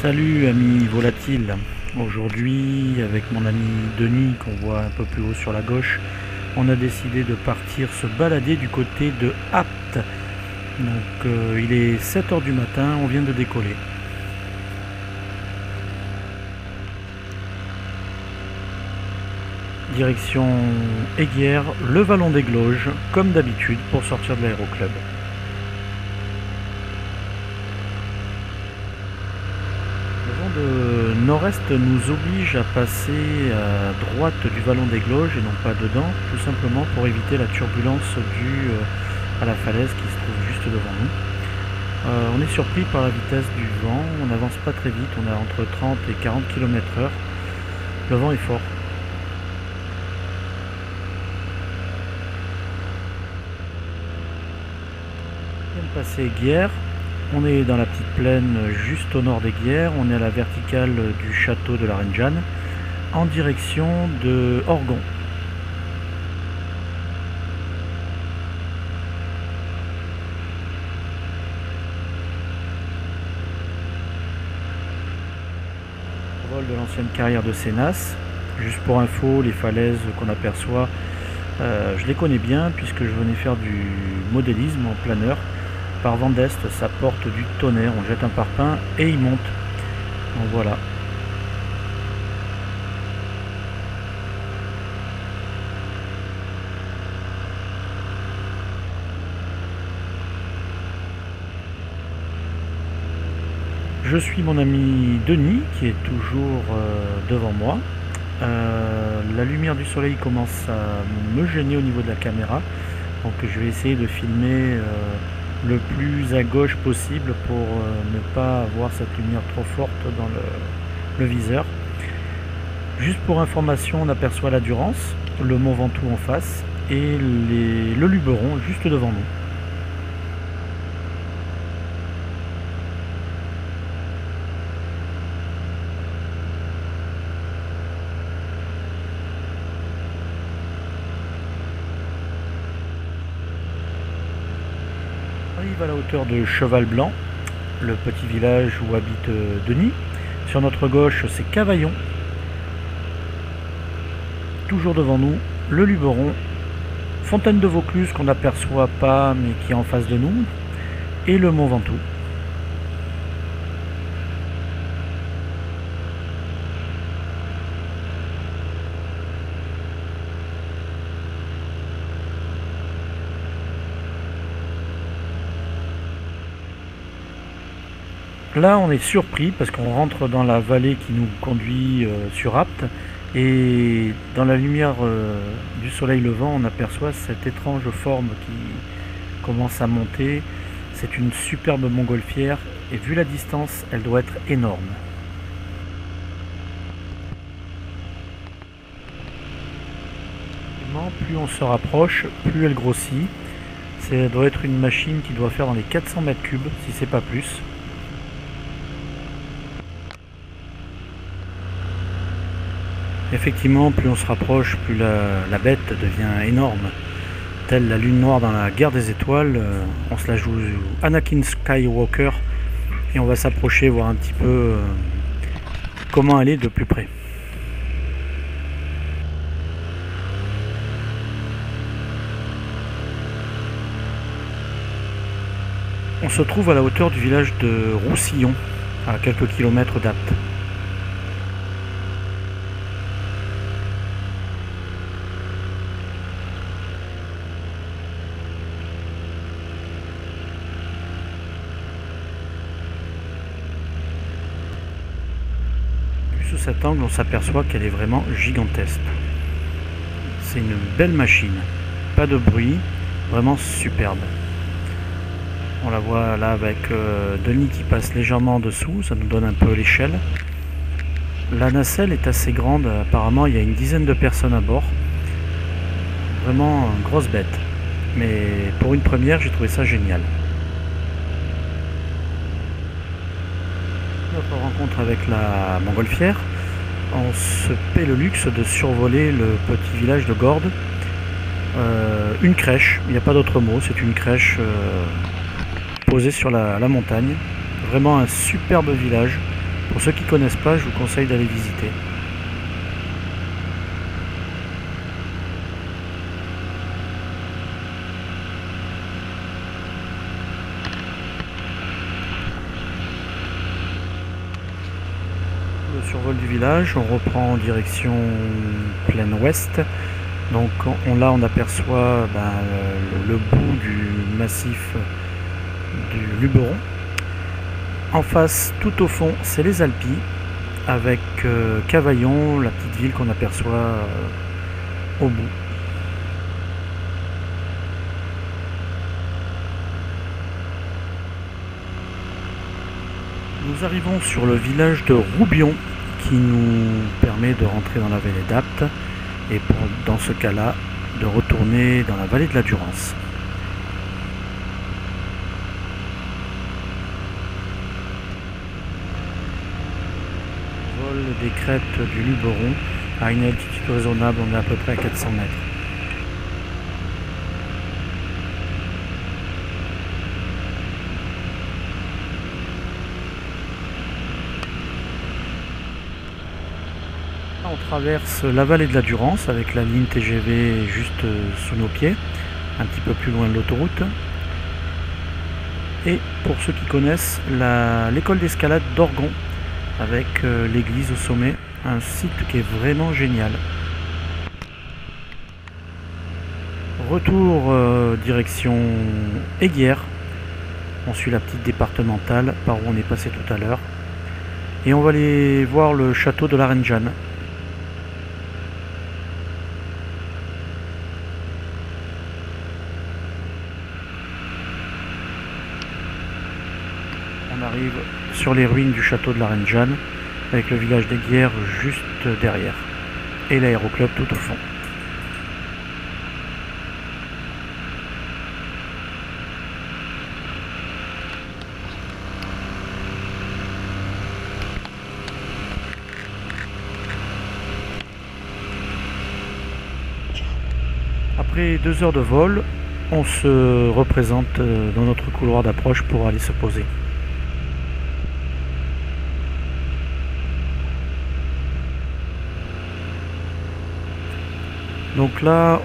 Salut amis volatiles, aujourd'hui avec mon ami Denis qu'on voit un peu plus haut sur la gauche, on a décidé de partir se balader du côté de Apt. Donc il est 7 h du matin, on vient de décoller. Direction Eyguières, le Vallon des Glauges, comme d'habitude pour sortir de l'aéroclub. Le vent de nord-est nous oblige à passer à droite du Vallon des Glauges et non pas dedans, tout simplement pour éviter la turbulence due à la falaise qui se trouve juste devant nous. On est surpris par la vitesse du vent, on n'avance pas très vite, on a entre 30 et 40 km/h. Le vent est fort. On vient de passer Eyguières. On est dans la petite plaine juste au nord d'Eyguières, on est à la verticale du château de la Reine Jeanne, en direction de Orgon. Vol de l'ancienne carrière de Sénas. Juste pour info, les falaises qu'on aperçoit, je les connais bien puisque je venais faire du modélisme en planeur. Par vent d'est, ça porte du tonnerre, on jette un parpaing et il monte. Donc voilà. Je suis mon ami Denis qui est toujours devant moi. La lumière du soleil commence à me gêner au niveau de la caméra. Donc je vais essayer de filmer le plus à gauche possible pour ne pas avoir cette lumière trop forte dans le viseur. Juste pour information, on aperçoit la Durance, le Mont Ventoux en face et le Luberon juste devant nous. On arrive à la hauteur de Cheval Blanc, le petit village où habite Denis. Sur notre gauche, c'est Cavaillon. Toujours devant nous, le Luberon, Fontaine de Vaucluse qu'on n'aperçoit pas mais qui est en face de nous, et le Mont Ventoux. Là, on est surpris parce qu'on rentre dans la vallée qui nous conduit sur Apt et dans la lumière du soleil levant, on aperçoit cette étrange forme qui commence à monter. C'est une superbe montgolfière et vu la distance, elle doit être énorme. Plus on se rapproche, plus elle grossit. Ça doit être une machine qui doit faire dans les 400 mètres cubes, si c'est pas plus. Effectivement, plus on se rapproche, plus la bête devient énorme. Telle la lune noire dans la guerre des étoiles, on se la joue Anakin Skywalker et on va s'approcher, voir un petit peu comment elle est de plus près. On se trouve à la hauteur du village de Roussillon, à quelques kilomètres d'Apt. Sous cet angle, on s'aperçoit qu'elle est vraiment gigantesque. C'est une belle machine, pas de bruit, vraiment superbe. On la voit là avec Denis qui passe légèrement en dessous, ça nous donne un peu l'échelle. La nacelle est assez grande, apparemment il y a une dizaine de personnes à bord. Vraiment une grosse bête. Mais pour une première, j'ai trouvé ça génial. Notre rencontre avec la montgolfière, on se paie le luxe de survoler le petit village de Gordes. Une crèche, il n'y a pas d'autre mot, c'est une crèche posée sur la montagne. Vraiment un superbe village pour Pour ceux qui ne connaissent pas, je vous conseille d'aller visiter. Le survol du village, on reprend en direction plein ouest. Donc là on aperçoit le bout du massif du Luberon. En face, tout au fond, c'est les Alpilles, avec Cavaillon, la petite ville qu'on aperçoit au bout. Nous arrivons sur le village de Roubion, qui nous permet de rentrer dans la vallée d'Apt, et dans ce cas-là, de retourner dans la vallée de la Durance. Vol des crêtes du Luberon à une altitude raisonnable, on est à peu près à 400 mètres. On traverse la vallée de la Durance avec la ligne TGV juste sous nos pieds, un petit peu plus loin de l'autoroute. Et pour ceux qui connaissent, l'école d'escalade d'Orgon avec l'église au sommet, un site qui est vraiment génial. Retour direction Aiguière. On suit la petite départementale par où on est passé tout à l'heure. Et on va aller voir le château de la Reine Jeanne. On arrive sur les ruines du château de la Reine Jeanne, avec le village d'Aiguière juste derrière, et l'aéroclub tout au fond. Après 2 heures de vol, on se représente dans notre couloir d'approche pour aller se poser. Donc là,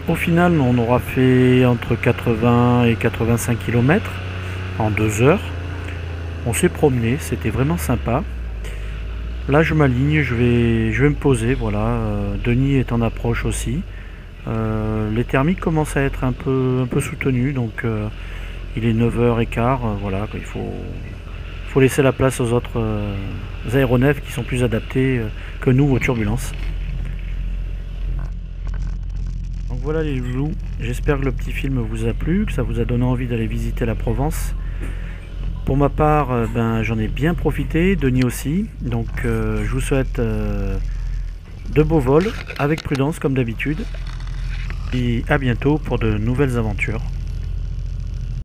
au final, on aura fait entre 80 et 85 km en 2 heures. On s'est promené, c'était vraiment sympa. Là, je m'aligne, je vais me poser, voilà. Denis est en approche aussi. Les thermiques commencent à être un peu soutenues, donc il est 9h15, voilà, il faut laisser la place aux autres aéronefs qui sont plus adaptés que nous aux turbulences. Donc voilà les loulous, j'espère que le petit film vous a plu, que ça vous a donné envie d'aller visiter la Provence. Pour ma part, j'en ai bien profité, Denis aussi, donc je vous souhaite de beaux vols, avec prudence comme d'habitude, et à bientôt pour de nouvelles aventures.